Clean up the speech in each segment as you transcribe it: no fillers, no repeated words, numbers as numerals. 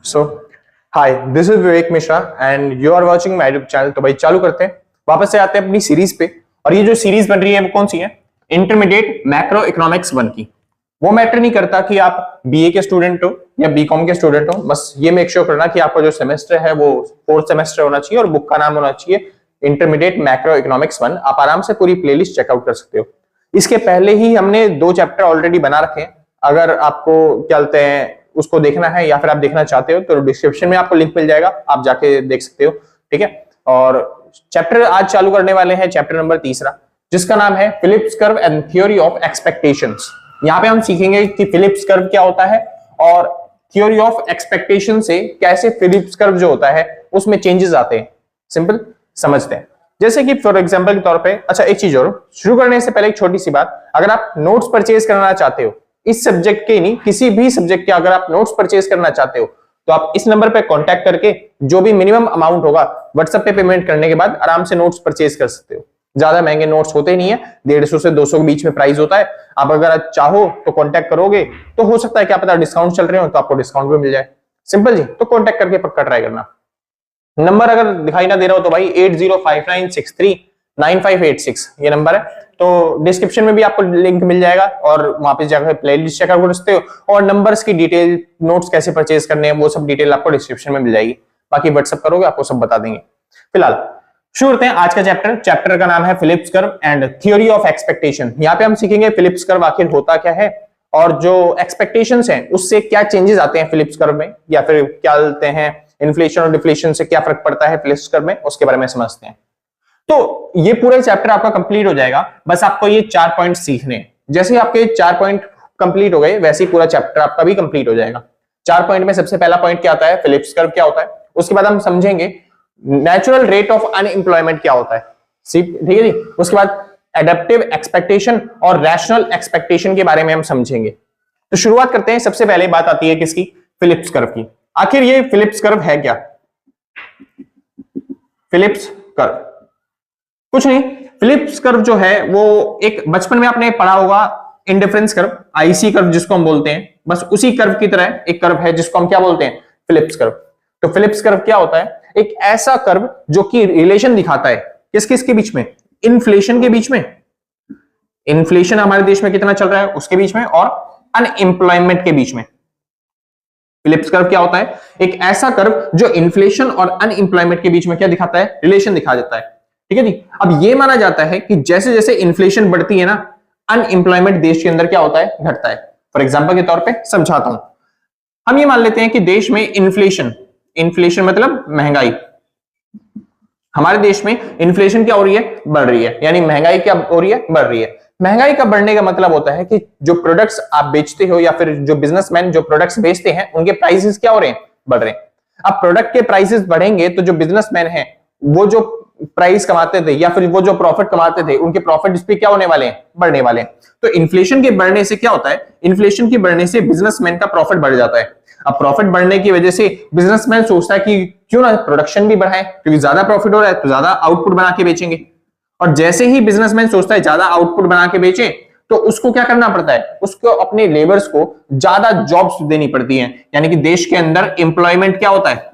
So hi, this is Vivek Mishra and you are watching my YouTube channel. तो भाई चालू करते हैं, वापस से आते हैं अपनी सीरीज पे। और ये जो सीरीज बन रही है वो कौन सी है? इंटरमीडिएट मैक्रो इकोनॉमिक्स 1 की। वो मैटर नहीं करता कि आप बीए के स्टूडेंट हो या बीकॉम के स्टूडेंट हो, बस ये मेक श्योर करना कि आपका जो सेमेस्टर है वो 4th सेमेस्टर होना चाहिए और बुक का नाम होना चाहिए इंटरमीडिएट मैक्रो इकोनॉमिक्स 1। आप आराम से पूरी प्लेलिस्ट चेकआउट कर सकते हो। इसके पहले ही हमने 2 चैप्टर ऑलरेडी बना रखे हैं। अगर आपको क्या बोलते हैं उसको देखना है या फिर आप देखना चाहते हो तो डिस्क्रिप्शन में आपको लिंक मिल जाएगा, आप जाके देख सकते हो। ठीक है, और चैप्टर आज चालू करने वाले हैं चैप्टर नंबर 3 जिसका नाम है Phillips curve and theory of expectations. यहाँ पे हम सीखेंगे कि फिलिप्स कर्व क्या होता है और थ्योरी ऑफ एक्सपेक्टेशन से कैसे फिलिप्स कर्व जो होता है उसमें चेंजेस आते हैं। सिंपल समझते हैं। जैसे कि फॉर एग्जांपल के तौर पे, अच्छा एक चीज और शुरू करने से पहले एक छोटी सी बात, अगर आप नोट्स परचेज करना चाहते हो इस सब्जेक्ट के नहीं किसी भी सब्जेक्ट के, अगर आप नोट्स परचेज करना चाहते हो तो आप इस नंबर पे कांटेक्ट करके जो भी मिनिमम अमाउंट होगा व्हाट्सएप पे पेमेंट करने के बाद आराम से नोट्स परचेज कर सकते हो। ज्यादा महंगे नोट्स होते नहीं है, 150 से 200 के बीच में प्राइस होता है। आप अगर चाहो तो कांटेक्ट करोगे तो हो सकता है क्या पता डिस्काउंट चल रहे हो तो आपको डिस्काउंट भी मिल जाए। सिंपल जी, तो कांटेक्ट करके पक्का ट्राई करना। नंबर अगर दिखाई ना दे रहा हो तो भाई 8059639586 ये नंबर है। तो डिस्क्रिप्शन में भी आपको लिंक मिल जाएगा और वहां पे जाकर प्लेलिस्ट चेकआउट कर सकते हो। और नंबर्स की डिटेल, नोट्स कैसे परचेज करने हैं वो सब डिटेल आपको डिस्क्रिप्शन में मिल जाएगी। बाकी व्हाट्सएप करोगे आपको सब बता देंगे। फिलहाल शुरू करते हैं आज का चैप्टर। चैप्टर का नाम है Phillips curve and theory of expectation. यहाँ पे हम सीखेंगे फिलिप्स कर्व आखिर होता क्या है और जो एक्सपेक्टेशंस हैं उससे क्या चेंजेस आते हैं फिलिप्स कर्व में, या फिर क्या बोलते हैं इन्फ्लेशन और डिफ्लेशन से क्या फर्क पड़ता है फिलिप्स कर्व में, उसके बारे में समझते हैं। तो ये पूरा चैप्टर आपका कंप्लीट हो जाएगा, बस आपको ये 4 पॉइंट सीखने हैं। जैसे ही आपके 4 पॉइंट कंप्लीट हो गए वैसे ही पूरा चैप्टर आपका भी कंप्लीट हो जाएगा। 4 पॉइंट में सबसे पहला पॉइंट क्या आता है, फिलिप्स कर्व क्या होता है। उसके बाद हम समझेंगे नेचुरल रेट ऑफ अनएम्प्लॉयमेंट क्या होता है। ठीक है जी। उसके बाद एडेप्टिव एक्सपेक्टेशन और रैशनल एक्सपेक्टेशन के बारे में हम समझेंगे। तो शुरुआत करते हैं। सबसे पहले बात आती है किसकी, फिलिप्स कर्व की। आखिर ये फिलिप्स कर्व है क्या? फिलिप्स कर्व कुछ नहीं, फिलिप्स कर्व जो है वो एक बचपन में आपने पढ़ा होगा इंडिफरेंस कर्व, आईसी कर्व जिसको हम बोलते हैं, बस उसी कर्व की तरह एक कर्व है जिसको हम क्या बोलते हैं, फिलिप्स कर्व। तो फिलिप्स कर्व क्या होता है? एक ऐसा कर्व जो कि रिलेशन दिखाता है किस किस के बीच में, इन्फ्लेशन के बीच में, इन्फ्लेशन हमारे देश में कितना चल रहा है उसके बीच में, और अनएम्प्लॉयमेंट के बीच में। फिलिप्स कर्व क्या होता है? एक ऐसा कर्व जो इन्फ्लेशन और अनएम्प्लॉयमेंट के बीच में क्या दिखाता है, रिलेशन दिखा देता है। ठीक है जी। अब ये माना जाता है कि जैसे जैसे इन्फ्लेशन बढ़ती है ना, अनएम्प्लॉयमेंट देश के अंदर क्या होता है, घटता है। फॉर एग्जांपल के तौर पे समझाता हूं। हम ये मान लेते हैं कि देश में इन्फ्लेशन, इन्फ्लेशन मतलब महंगाई, हमारे देश में इन्फ्लेशन क्या हो रही है, बढ़ रही है, यानी महंगाई क्या हो रही है, बढ़ रही है। महंगाई का बढ़ने का मतलब होता है कि जो प्रोडक्ट्स आप बेचते हो या फिर जो बिजनेसमैन जो प्रोडक्ट्स बेचते हैं उनके प्राइसेस क्या हो रहे हैं, बढ़ रहे हैं। अब प्रोडक्ट के प्राइसेस बढ़ेंगे तो जो बिजनेसमैन है वो जो प्राइस कमाते थे या फिर वो जो प्रॉफिट कमाते थे उनके प्रॉफिट पे क्या होने वाले हैं, बढ़ने वाले हैं। तो इन्फ्लेशन के बढ़ने से क्या होता है, इन्फ्लेशन के बढ़ने से बिजनेसमैन का प्रॉफिट बढ़ जाता है। अब प्रॉफिट बढ़ने की वजह से बिजनेसमैन सोचता है कि क्यों ना प्रोडक्शन भी बढ़ाए, क्योंकि ज्यादा प्रॉफिट हो रहा है तो ज्यादा आउटपुट बना के बेचेंगे। और जैसे ही बिजनेसमैन सोचता है ज्यादा आउटपुट बना के बेचे तो उसको क्या करना पड़ता है, उसको अपने लेबर्स को ज्यादा जॉब्स देनी पड़ती हैं। यानी कि देश के अंदर एम्प्लॉयमेंट क्या होता है,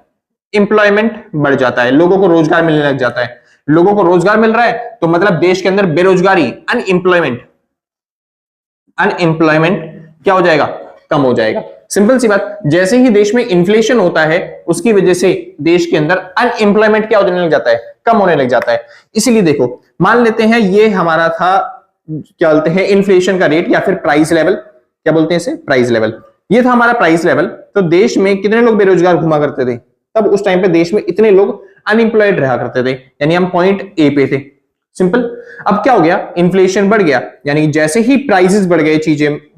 एम्प्लॉयमेंट बढ़ जाता है, लोगों को रोजगार मिलने लग जाता है। लोगों को रोजगार मिल रहा है तो मतलब देश के अंदर बेरोजगारी, अनएम्प्लॉयमेंट, अनएम्प्लॉयमेंट क्या हो जाएगा, कम हो जाएगा। सिंपल सी बात, जैसे ही देश में इन्फ्लेशन होता है उसकी वजह से देश के अंदर अनएम्प्लॉयमेंट क्या होने लग जाता है, कम होने लग जाता है। इसीलिए देखो, मान लेते हैं ये हमारा था क्या बोलते हैं इन्फ्लेशन का रेट या फिर प्राइस लेवल, क्या बोलते हैं इसे, प्राइस लेवल। ये था हमारा प्राइस लेवल। तो देश में कितने लोग बेरोजगार घुमा करते थे तब, उस टाइम पे देश में इतने लोग अनएम्प्लॉयड रहा करते थे, यानी हम पॉइंट ए पे थे। सिंपल। अब क्या हो गया, इन्फ्लेशन बढ़ गया, यानी जैसे ही प्राइसेस बढ़ गए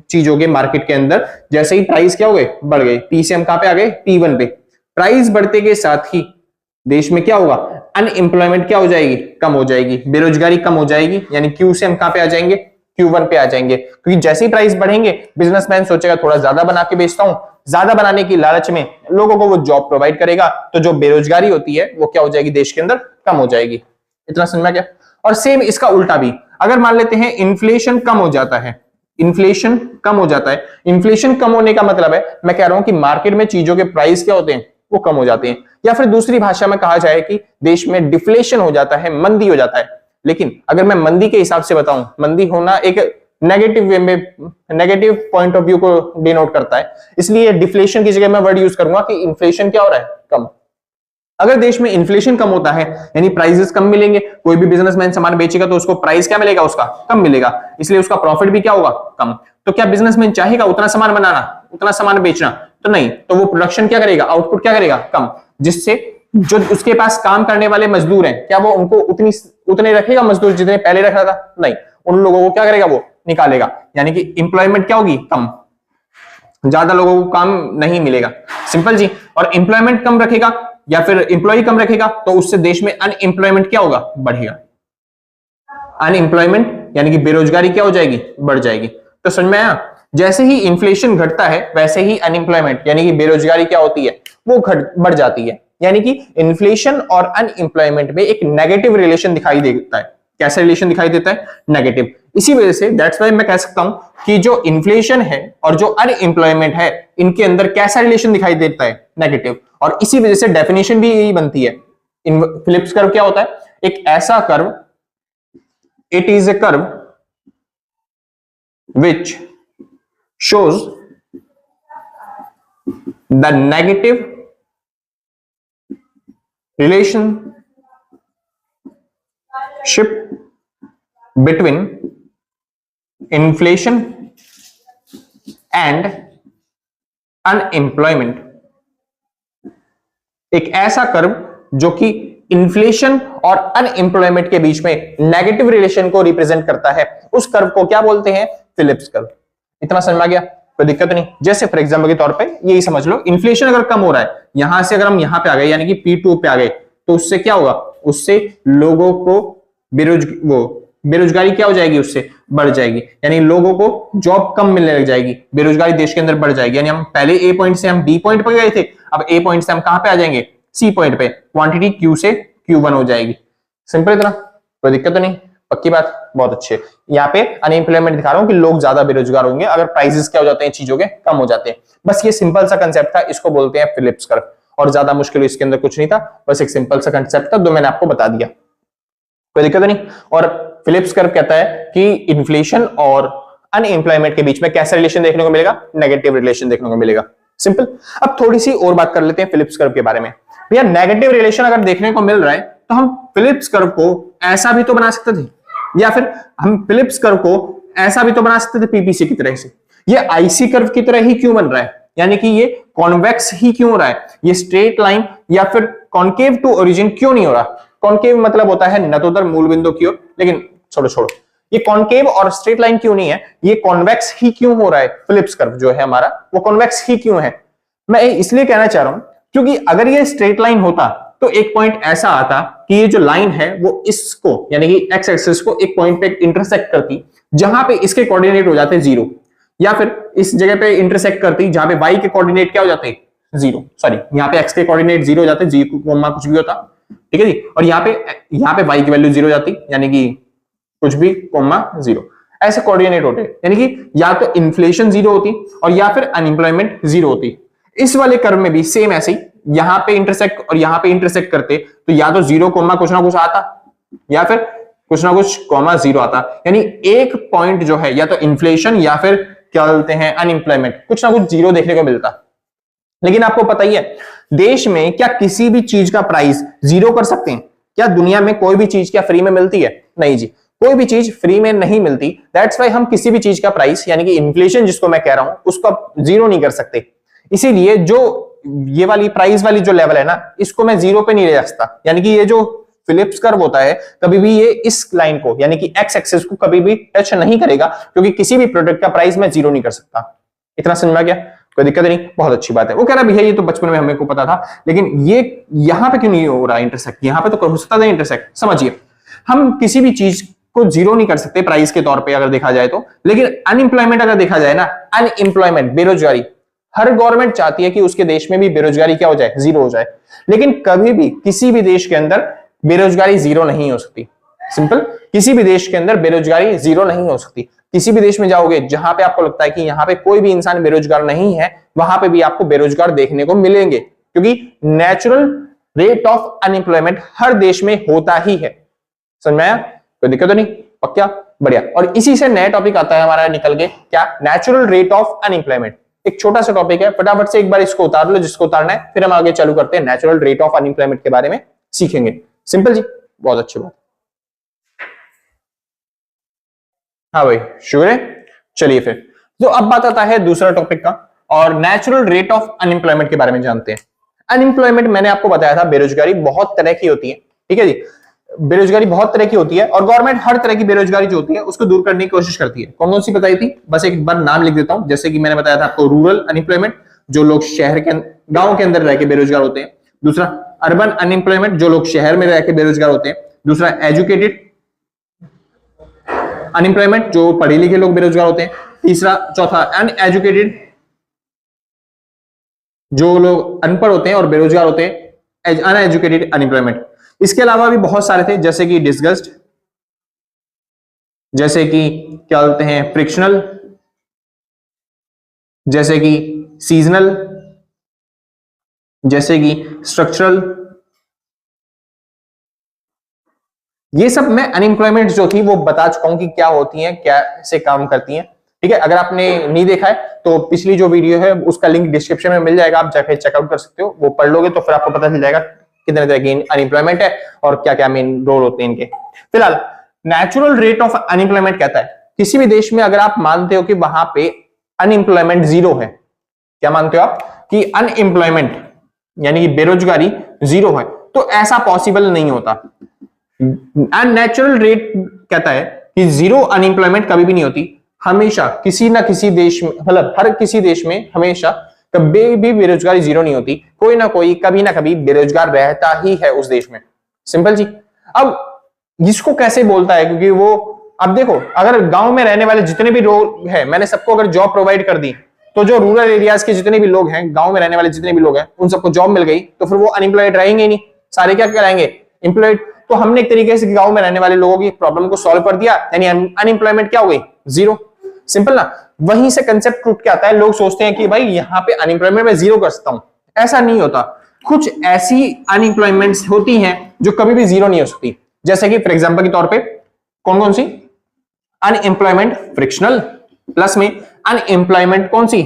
चीजों के मार्केट के अंदर, जैसे ही प्राइस क्या हो गए, बढ़ गए, पी से हम कहां पे आ गए, P1 पे। प्राइस बढ़ते के साथ ही देश में क्या होगा, अनएम्प्लॉयमेंट क्या हो जाएगी, कम हो जाएगी, बेरोजगारी कम हो जाएगी, यानी क्यू से हम कहां पे आ जाएंगे, Q1 पे आ जाएंगे। क्योंकि जैसे ही प्राइस बढ़ेंगे बिजनेसमैन सोचेगा थोड़ा ज्यादा बना के बेचता हूं, ज्यादा बनाने की लालच में लोगों को वो जॉब प्रोवाइड करेगा, तो जो बेरोजगारी होती है वो क्या हो जाएगी, देश के अंदर कम हो जाएगी। इतना समझ में क्या? और सेम इसका उल्टा भी, अगर मान लेते हैं इन्फ्लेशन कम हो जाता है, इन्फ्लेशन कम हो जाता है। इन्फ्लेशन कम होने का मतलब है, मैं कह रहा हूं कि मार्केट में चीजों के प्राइस क्या होते हैं, वो कम हो जाते हैं। या फिर दूसरी भाषा में कहा जाए कि देश में डिफ्लेशन हो जाता है, मंदी हो जाता है। लेकिन अगर मैं मंदी के हिसाब से बताऊं, मंदी होना एक नेगेटिव वे में, नेगेटिव पॉइंट ऑफ व्यू को डिनोट करता है, इसलिए डिफ्लेशन की जगह मैं वर्ड यूज करूंगा कि इन्फ्लेशन क्या हो रहा है, कम। अगर देश में इन्फ्लेशन कम होता है यानी प्राइसेस कम मिलेंगे, कोई भी बिजनेसमैन सामान बेचेगा तो उसको प्राइस क्या मिलेगा, उसका कम मिलेगा, इसलिए उसका प्रॉफिट भी क्या होगा, कम। तो क्या बिजनेसमैन चाहेगा उतना सामान बनाना, उतना सामान बेचना? तो नहीं, तो वो प्रोडक्शन क्या करेगा, आउटपुट क्या करेगा, कम। जिससे जो उसके पास काम करने वाले मजदूर हैं, क्या वो उनको उतने रखेगा मजदूर जितने पहले रख रहा था? नहीं, उन लोगों को क्या करेगा, वो निकालेगा, यानी कि इंप्लॉयमेंट क्या होगी, कम। ज्यादा लोगों को काम नहीं मिलेगा, सिंपल जी। और इंप्लॉयमेंट कम रखेगा या फिर इंप्लॉय कम रखेगा तो उससे देश में अनएम्प्लॉयमेंट क्या होगा, बढ़ेगा। अनएम्प्लॉयमेंट यानी कि बेरोजगारी क्या हो जाएगी, बढ़ जाएगी। तो समझ में आया? जैसे ही इन्फ्लेशन घटता है वैसे ही अनएम्प्लॉयमेंट यानी कि बेरोजगारी क्या होती है, वो बढ़ जाती है। यानी कि इन्फ्लेशन और अनएम्प्लॉयमेंट में एक नेगेटिव रिलेशन दिखाई देता है। कैसा रिलेशन दिखाई देता है, नेगेटिव। इसी वजह से दैट्स वाई मैं कह सकता हूं कि जो इन्फ्लेशन है और जो अनएम्प्लॉयमेंट है, इनके अंदर कैसा रिलेशन दिखाई देता है, नेगेटिव। और इसी वजह से डेफिनेशन भी यही बनती है। फिलिप्स कर्व क्या होता है, एक ऐसा curve, it is a curve which shows the negative relationship between inflation and unemployment। एक ऐसा कर्व जो कि इन्फ्लेशन और अनएम्प्लॉयमेंट के बीच में नेगेटिव रिलेशन को रिप्रेजेंट करता है, उस कर्व को क्या बोलते हैं, फिलिप्स कर्व। इतना समझ में आ गया, कोई दिक्कत नहीं। जैसे फॉर एग्जांपल के तौर पे यही समझ लो, इन्फ्लेशन अगर कम हो रहा है, यहां से अगर हम यहां पे आ गए यानी कि P2 पे आ गए, तो उससे क्या होगा, उससे लोगों को बेरोजगारी क्या हो जाएगी, उससे बढ़ जाएगी। यानी लोगों को जॉब कम मिलने लग जाएगी, बेरोजगारी देश के अंदर बढ़ जाएगी। यानी हम पहले ए पॉइंट से हम बी पॉइंट पे गए थे, अब ए पॉइंट से हम कहां पे आ जाएंगे, सी पॉइंट पे। क्वांटिटी Q से Q1 हो जाएगी। सिंपल इतना, कोई दिक्कत तो नहीं, पक्की बात, बहुत अच्छे। यहाँ पे अनएम्प्लॉयमेंट दिखा रहा हूं कि लोग ज्यादा बेरोजगार होंगे अगर प्राइसेस क्या हो जाते हैं, चीजों के कम हो जाते हैं। बस ये सिंपल सा कंसेप्ट था, इसको बोलते हैं फिलिप्स कर्व। और ज्यादा मुश्किल इसके अंदर कुछ नहीं था, बस एक सिंपल सा कंसेप्ट था जो मैंने आपको बता दिया, कोई दिक्कत नहीं। और फिलिप्स कर्व कहता है कि इन्फ्लेशन और अनएम्प्लॉयमेंट के बीच में कैसा रिलेशन देखने को मिलेगा, नेगेटिव रिलेशन देखने को मिलेगा। सिंपल। अब थोड़ी सी और बात कर लेते हैं फिलिप्स कर्व के बारे में। भैया नेगेटिव रिलेशन अगर देखने को मिल रहा है तो हम फिलिप्स कर्व को ऐसा भी तो बना सकते थे, या फिर हम फिलिप्स कर्व को ऐसा भी तो बना सकते थे पीपीसी की तरह से। ये आईसी कर्व की तरह ही क्यों बन रहा है, यानी कि ये कॉन्वेक्स ही क्यों हो रहा है, ये स्ट्रेट लाइन या फिर कॉन्केव टू ओरिजिन क्यों नहीं हो रहा। कॉन्केव मतलब होता है नतोदर मूल बिंदु की ओर, लेकिन छोड़ो, ये कॉन्केव और स्ट्रेट लाइन क्यों नहीं है, ये कॉन्वेक्स ही क्यों हो रहा है। फिलिप्स कर्व जो है हमारा वो कॉन्वेक्स ही क्यों है, मैं इसलिए कहना चाह रहा हूं क्योंकि अगर ये स्ट्रेट लाइन होता तो एक पॉइंट ऐसा आता कि ये जो लाइन है वो इसको यानी कि एक्स एक्सिस को एक पॉइंट पे इंटरसेक्ट करती जहां पे इसके कोऑर्डिनेट हो जाते 0, या फिर इस जगह पे इंटरसेक्ट करती जहां पे y के कोऑर्डिनेट क्या हो जाते 0, सॉरी यहाँ पे x के कोऑर्डिनेट 0 हो जाते, जी कोमा कुछ भी होता, ठीक है जी। और यहाँ पे y की वैल्यू 0 हो जाती, यानी कि कुछ भी कोमा 0, ऐसे कोऑर्डिनेट होते। यानी कि या तो इन्फ्लेशन 0 होती और या फिर अनएम्प्लॉयमेंट 0 होती। इस वाले कर्व में भी सेम ऐसे ही, यहां पे इंटरसेक्ट और यहां पे इंटरसेक्ट करते तो या तो 0 कोमा कुछ ना कुछ आता या फिर कुछ ना कुछ कोमा 0 आता। यानी एक पॉइंट जो है या तो इन्फ्लेशन या फिर क्या बोलते हैं अनएम्प्लॉयमेंट, कुछ ना कुछ 0 देखने को मिलता। लेकिन आपको पता ही है देश में क्या किसी भी चीज का प्राइस 0 कर सकते हैं क्या? दुनिया में कोई भी चीज क्या फ्री में मिलती है? नहीं जी, कोई भी चीज फ्री में नहीं मिलती। दैट्स वाई हम किसी भी चीज का प्राइस यानी कि इन्फ्लेशन जिसको मैं कह रहा हूं उसको 0 नहीं कर सकते। इसीलिए जो ये वाली प्राइस वाली जो लेवल है ना, इसको मैं 0 पे नहीं ले सकता। यानी कि ये जो फिलिप्स कर्व होता है कभी भी ये इस लाइन को यानी कि एक्स एक्सिस को कभी भी टच नहीं करेगा, क्योंकि किसी भी प्रोडक्ट का प्राइस मैं 0 नहीं कर सकता। इतना समझ में आ गया, कोई दिक्कत नहीं, बहुत अच्छी बात है। वो कह रहा भैया ये तो बचपन में हमें को पता था, लेकिन ये यहां पे क्यों नहीं हो रहा इंटरसेक्ट, यहां पे तो हो सकता था इंटरसेक्ट। समझिए, हम किसी भी चीज को 0 नहीं कर सकते प्राइस के तौर पे अगर देखा जाए तो, लेकिन अनएम्प्लॉयमेंट अगर देखा जाए ना, अनएम्प्लॉयमेंट बेरोजगारी, हर गवर्नमेंट चाहती है कि उसके देश में भी बेरोजगारी क्या हो जाए, 0 हो जाए। लेकिन कभी भी किसी भी देश के अंदर बेरोजगारी 0 नहीं हो सकती। सिंपल, किसी भी देश के अंदर बेरोजगारी 0 नहीं हो सकती। किसी भी देश में जाओगे जहां पे आपको लगता है कि यहां पे कोई भी इंसान बेरोजगार नहीं है, वहां पे भी आपको बेरोजगार देखने को मिलेंगे, क्योंकि नेचुरल रेट ऑफ अनएम्प्लॉयमेंट हर देश में होता ही है। समझ में आया? कोई दिक्कत तो नहीं? पक्का? बढ़िया। और इसी से नया टॉपिक आता है हमारा निकल के, क्या? Natural rate of unemployment. एक छोटा सा टॉपिक है, फटाफट से एक बार इसको उतार लो जिसको उतारना है, फिर हम आगे चालू करते हैं, नेचुरल रेट ऑफ अनएम्प्लॉयमेंट के बारे में सीखेंगे। सिंपल जी, बहुत अच्छी बात। हाँ भाई, शुक्र है। चलिए फिर, तो अब बात आता है दूसरा टॉपिक का, और नेचुरल रेट ऑफ अनएम्प्लॉयमेंट के बारे में जानते हैं। अनएम्प्लॉयमेंट मैंने आपको बताया था, बेरोजगारी बहुत तरह की होती है, ठीक है जी। बेरोजगारी बहुत तरह की होती है और गवर्नमेंट हर तरह की बेरोजगारी जो होती है उसको दूर करने की कोशिश करती है। कौन कौन सी बताई थी? बस एक बार नाम लिख देता हूं। जैसे कि मैंने बताया था आपको, रूरल अनएम्प्लॉयमेंट, जो लोग शहर के गांव के अंदर रह के बेरोजगार होते हैं। दूसरा, अर्बन अनएम्प्लॉयमेंट, जो लोग शहर में रह के बेरोजगार होते हैं। दूसरा, एजुकेटेड अनएम्प्लॉयमेंट, जो पढ़े लिखे लोग बेरोजगार होते हैं। तीसरा, चौथा, अनएजुकेटेड, जो लोग अनपढ़ होते हैं और बेरोजगार होते हैं, अनएजुकेटेड अनएम्प्लॉयमेंट। इसके अलावा भी बहुत सारे थे, जैसे कि डिसगस्ट, जैसे कि क्या बोलते हैं, फ्रिक्शनल, जैसे कि सीजनल, जैसे कि स्ट्रक्चरल। ये सब मैं अनएम्प्लॉयमेंट जो थी वो बता चुका हूं कि क्या होती हैं, कैसे काम करती हैं, ठीक है। अगर आपने नहीं देखा है तो पिछली जो वीडियो है उसका लिंक डिस्क्रिप्शन में मिल जाएगा, आप जाके चेकआउट कर सकते हो। वो पढ़ लोगे तो फिर आपको पता चल जाएगा कितने तरह की अनएम्प्लॉयमेंट है और क्या क्या मेन रोल होते हैं इनके। फिलहाल नेचुरल रेट ऑफ अनएम्प्लॉयमेंट कहता है, किसी भी देश में अगर आप मानते हो कि वहां पे अनएम्प्लॉयमेंट जीरो है, क्या मानते हो आप कि अनएम्प्लॉयमेंट यानी कि बेरोजगारी जीरो है, तो ऐसा पॉसिबल नहीं होता। अननेचुरल रेट कहता है कि जीरो अनएम्प्लॉयमेंट कभी भी नहीं होती, हमेशा किसी ना किसी देश में, मतलब हर किसी देश में हमेशा कभी भी बेरोजगारी जीरो नहीं होती, कोई ना कोई कभी ना कभी बेरोजगार रहता ही है उस देश में। सिंपल जी। अब इसको कैसे बोलता है, क्योंकि वो, अब देखो, अगर गांव में रहने वाले जितने भी लोग हैं, मैंने सबको अगर जॉब प्रोवाइड कर दी, तो जो रूरल एरियाज के जितने भी लोग हैं, गांव में रहने वाले जितने भी लोग हैं, उन सबको जॉब मिल गई, तो फिर वो अनएम्प्लॉयड रहेंगे ही नहीं, सारे क्या कराएंगे, एम्प्लॉयड। तो हमने एक तरीके से गांव में रहने वाले लोगों की प्रॉब्लम को सॉल्व कर दिया, यानी अनएम्प्लॉयमेंट क्या हो गई, जीरो। सिंपल ना। वहीं से कंसेप्ट टूट के आता है, लोग सोचते हैं कि भाई यहाँ पे अनएम्प्लॉयमेंट में जीरो कर सकता हूं, ऐसा नहीं होता। कुछ ऐसी अनएम्प्लॉयमेंट्स होती हैं जो कभी भी जीरो नहीं हो सकती, जैसे कि फॉर एग्जांपल के तौर पे कौन कौन सी, अनएम्प्लॉयमेंट फ्रिक्शनल, प्लस में अनएम्प्लॉयमेंट कौन सी,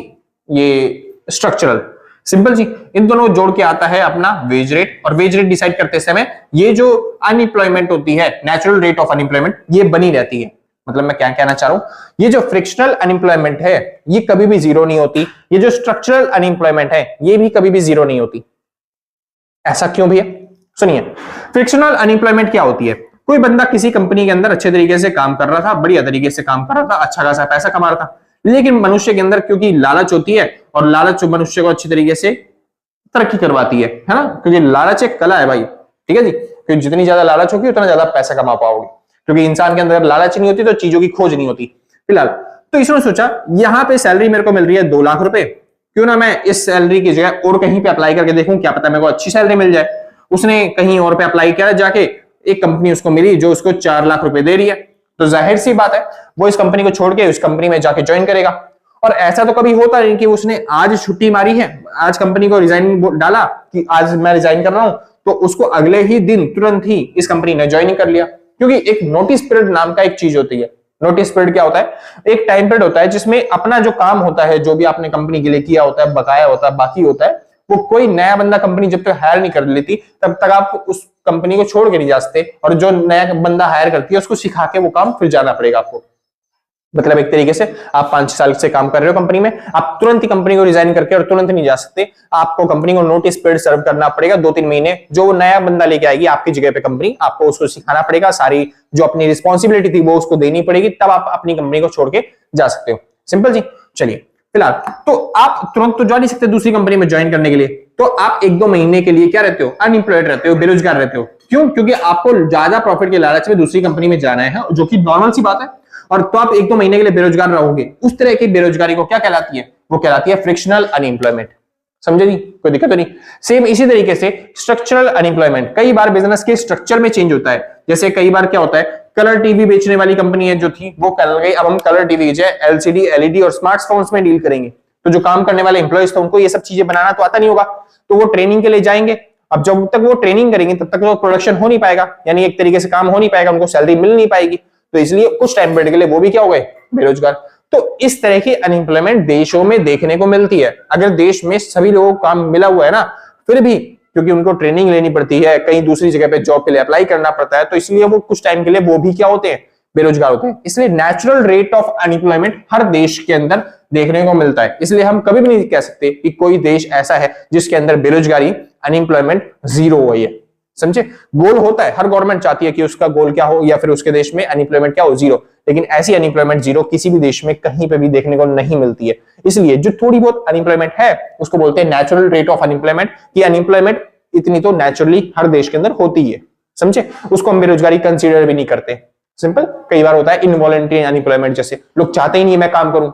ये स्ट्रक्चरल। सिंपल जी। इन दोनों जोड़ के आता है अपना वेज रेट, और वेज रेट डिसाइड करते समय ये जो अनएम्प्लॉयमेंट होती है, नेचुरल रेट ऑफ अनएम्प्लॉयमेंट, ये बनी रहती है। मतलब मैं क्या कहना चाह रहा हूं, ये जो फ्रिक्शनल अनएम्प्लॉयमेंट है ये कभी भी जीरो नहीं होती, ये जो स्ट्रक्चरल अनएम्प्लॉयमेंट है ये भी कभी भी जीरो नहीं होती। ऐसा क्यों भैया? सुनिए, फ्रिक्शनल अनएम्प्लॉयमेंट क्या होती है, कोई बंदा किसी कंपनी के अंदर अच्छे तरीके से काम कर रहा था, बढ़िया तरीके से काम कर रहा था, अच्छा खासा पैसा कमा रहा था, लेकिन मनुष्य के अंदर क्योंकि लालच होती है, और लालच मनुष्य को अच्छी तरीके से तरक्की करवाती है ना, क्योंकि लालच एक कला है भाई, ठीक है जी। क्योंकि जितनी ज्यादा लालच होगी उतना ज्यादा पैसा कमा पाओगे, क्योंकि इंसान के अंदर लालच नहीं होती तो चीजों की खोज नहीं होती। फिलहाल तो इसने सोचा यहाँ पे सैलरी मेरे को मिल रही है 2 लाख रुपए, क्यों ना मैं इस सैलरी की जगह और कहीं पे अप्लाई करके देखूं, क्या पता मेरे को अच्छी सैलरी मिल जाए। उसने कहीं और पे अप्लाई किया, जाके एक कंपनी उसको मिली जो उसको 4 लाख रुपए दे रही है, तो जाहिर सी बात है वो इस कंपनी को छोड़ के उस कंपनी में जाके ज्वाइन करेगा। और ऐसा तो कभी होता नहीं कि उसने आज छुट्टी मारी है, आज कंपनी को रिजाइन डाला कि आज मैं रिजाइन कर रहा हूं, तो उसको अगले ही दिन तुरंत ही इस कंपनी ने ज्वाइन कर लिया, क्योंकि एक नोटिस पीरियड नाम का एक चीज होती है। नोटिस पीरियड क्या होता है, एक टाइम पीरियड होता है जिसमें अपना जो काम होता है, जो भी आपने कंपनी के लिए किया होता है, बकाया होता है, बाकी होता है, वो कोई नया बंदा कंपनी जब तक हायर नहीं कर लेती तब तक आप उस कंपनी को छोड़ के नहीं जा सकते, और जो नया बंदा हायर करती है उसको सिखा के वो काम फिर जाना पड़ेगा आपको। मतलब एक तरीके से आप 5 साल से काम कर रहे हो कंपनी में, आप तुरंत ही कंपनी को रिजाइन करके और तुरंत नहीं जा सकते, आपको कंपनी को नोटिस पीरियड सर्व करना पड़ेगा 2-3 महीने। जो वो नया बंदा लेके आएगी आपकी जगह पे कंपनी, आपको उसको सिखाना पड़ेगा, सारी जो अपनी रिस्पॉन्सिबिलिटी थी वो उसको देनी पड़ेगी, तब आप अपनी कंपनी को छोड़ के जा सकते हो। सिंपल जी। चलिए, फिलहाल तो आप तुरंत तो जा नहीं सकते दूसरी कंपनी में ज्वाइन करने के लिए, तो आप 1-2 महीने के लिए क्या रहते हो, अनएम्प्लॉयड रहते हो, बेरोजगार रहते हो। क्यों? क्योंकि आपको ज्यादा प्रॉफिट के लालच में दूसरी कंपनी में जाना है, जो कि नॉर्मल सी बात है, और तो आप 1-2 महीने के लिए बेरोजगार रहोगे। उस तरह की बेरोजगारी को क्या कहलाती है, वो कहलाती है फ्रिक्शनल अनएम्प्लॉयमेंट। समझे जी, कोई दिक्कत तो नहीं। सेम इसी तरीके से स्ट्रक्चरल अनएम्प्लॉयमेंट, कई बार बिजनेस के स्ट्रक्चर में चेंज होता है। जैसे कई बार क्या होता है, कलर टीवी बेचने वाली कंपनी है जो थी वो कल गई, अब हम कलर टीवी जो है एलसीडी एलईडी और स्मार्टफोन्स में डील करेंगे। तो जो काम करने वाले एम्प्लॉयज थे उनको ये सब चीजें बनाना तो आता नहीं होगा, तो वो ट्रेनिंग के लिए जाएंगे। अब जब तक वो ट्रेनिंग करेंगे तब तक वो प्रोडक्शन हो नहीं पाएगा, यानी एक तरीके से काम हो नहीं पाएगा, उनको सैलरी मिल नहीं पाएगी, तो इसलिए कुछ टाइम पीरियड के लिए वो भी क्या हो गए, बेरोजगार। तो इस तरह की अनएम्प्लॉयमेंट देशों में देखने को मिलती है। अगर देश में सभी लोगों को काम मिला हुआ है ना, फिर भी क्योंकि उनको ट्रेनिंग लेनी पड़ती है, कहीं दूसरी जगह पे जॉब के लिए अप्लाई करना पड़ता है, तो इसलिए वो कुछ टाइम के लिए वो भी क्या होते हैं, बेरोजगार होते हैं। इसलिए नेचुरल रेट ऑफ अनएम्प्लॉयमेंट हर देश के अंदर देखने को मिलता है। इसलिए हम कभी भी नहीं कह सकते कि कोई देश ऐसा है जिसके अंदर बेरोजगारी अनएम्प्लॉयमेंट जीरो हो गई है, समझे। गोल होता है, हर गवर्नमेंट चाहती है कि उसका गोल क्या हो या फिर उसके देश में अनएम्प्लॉयमेंट क्या हो, जीरो, लेकिन ऐसी अनएम्प्लॉयमेंट जीरो किसी भी देश में कहीं पे भी देखने को नहीं मिलती है। इसलिए जो थोड़ी बहुत अनएम्प्लॉयमेंट है उसको बोलते हैं नेचुरल रेट ऑफ अनएम्प्लॉयमेंट, कि अनएम्प्लॉयमेंट इतनी तो नेचुरली हर देश के अंदर होती है, समझे। उसको हम बेरोजगारी कंसीडर भी नहीं करते, सिंपल। कई बार होता है इनवॉलंटरी अनएम्प्लॉयमेंट, जैसे लोग चाहते ही नहीं है मैं काम करूं,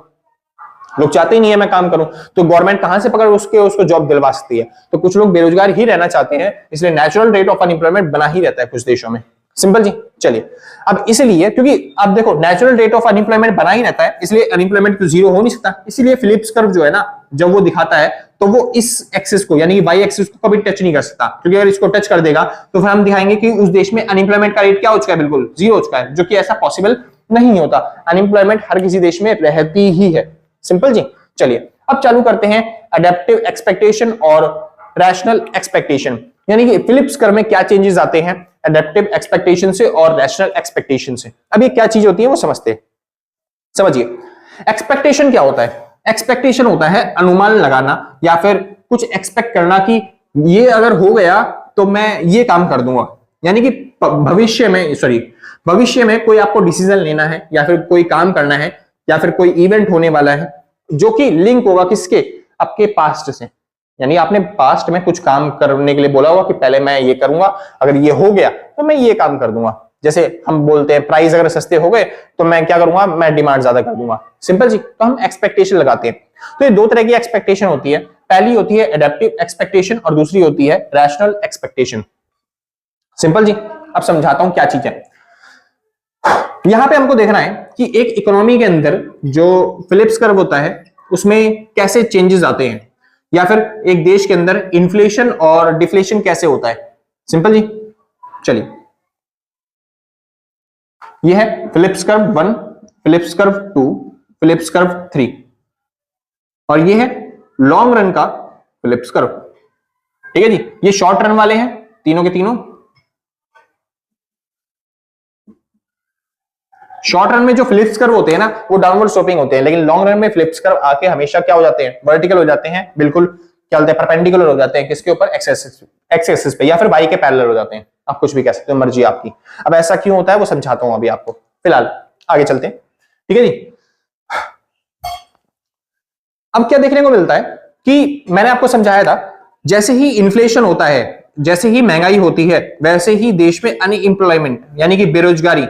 लोग चाहते ही नहीं है मैं काम करूं, तो गवर्नमेंट कहां से पकड़ उसको जॉब दिलवा सकती है। तो कुछ लोग बेरोजगार ही रहना चाहते हैं, इसलिए नेचुरल रेट ऑफ अनएम्प्लॉयमेंट बना ही रहता है कुछ देशों में, सिंपल जी। चलिए अब इसलिए, क्योंकि अब देखो नेचुरल रेट ऑफ अनएम्प्लॉयमेंट बना ही रहता है, इसलिए अनएम्प्लॉयमेंट तो जीरो हो नहीं सकता। इसीलिए फिलिप्स कर्व जो है ना, जब वो दिखाता है तो वो इस एक्सिस को यानी कि वाई एक्सिस को कभी टच नहीं कर सकता, क्योंकि अगर इसको टच कर देगा तो फिर हम दिखाएंगे कि उस देश में अनएम्प्लॉयमेंट का रेट क्या हो चुका है, बिल्कुल जीरो हो चुका है, जो कि ऐसा पॉसिबल नहीं होता। अनएम्प्लॉयमेंट हर किसी देश में रहती ही है, सिंपल जी। चलिए अब चालू करते हैं अडेप्टिव एक्सपेक्टेशन और रैशनल एक्सपेक्टेशन, यानी कि फिलिप्स कर्व में क्या चेंजेस आते हैं अडेप्टिव एक्सपेक्टेशन से और रैशनल एक्सपेक्टेशन से। अब ये क्या चीज होती है वो समझते हैं, समझिए। एक्सपेक्टेशन क्या होता है, एक्सपेक्टेशन होता है अनुमान लगाना या फिर कुछ एक्सपेक्ट करना कि ये अगर हो गया तो मैं ये काम कर दूंगा, यानी कि भविष्य में कोई आपको डिसीजन लेना है या फिर कोई काम करना है या फिर कोई इवेंट होने वाला है जो कि लिंक होगा किसके, आपके पास्ट से। यानी आपने पास्ट में कुछ काम करने के लिए बोला होगा कि पहले मैं ये करूंगा, अगर ये हो गया तो मैं ये काम कर दूंगा। जैसे हम बोलते हैं प्राइस अगर सस्ते हो गए तो मैं क्या करूंगा, मैं डिमांड ज्यादा कर दूंगा, सिंपल जी। तो हम एक्सपेक्टेशन लगाते हैं। तो ये दो तरह की एक्सपेक्टेशन होती है, पहली होती है एडेप्टिव एक्सपेक्टेशन और दूसरी होती है रैशनल एक्सपेक्टेशन, सिंपल जी। अब समझाता हूं क्या चीज है। यहां पे हमको देखना है कि एक इकोनॉमी के अंदर जो फिलिप्स कर्व होता है उसमें कैसे चेंजेस आते हैं, या फिर एक देश के अंदर इन्फ्लेशन और डिफ्लेशन कैसे होता है, सिंपल जी। चलिए यह है Phillips curve 1, Phillips curve 2, Phillips curve 3, और यह है लॉन्ग रन का फिलिप्स कर्व, ठीक है जी। ये शॉर्ट रन वाले हैं तीनों के तीनों। शॉर्ट रन में जो फिलिप्स कर्व होते हैं ना वो डाउनवर्ड स्लोपिंग होते हैं, लेकिन लॉन्ग रन में फिलिप्स कर्व आके हमेशा क्या हो जाते हैं, वर्टिकल हो जाते हैं, बिल्कुल क्या बोलते हैं, परपेंडिकुलर हो जाते हैं, किसके ऊपर, एक्स एक्सिस पे, या फिर वाई के पैरेलल हो जाते हैं, आप कुछ भी कह सकते हो, मर्जी आपकी। अब ऐसा क्यों होता है वो समझाता हूं अभी आपको, फिलहाल आगे चलते हैं, ठीक है जी। अब क्या देखने को मिलता है कि मैंने आपको समझाया था, जैसे ही इन्फ्लेशन होता है, जैसे ही महंगाई होती है, वैसे ही देश में अनएम्प्लॉयमेंट यानी कि बेरोजगारी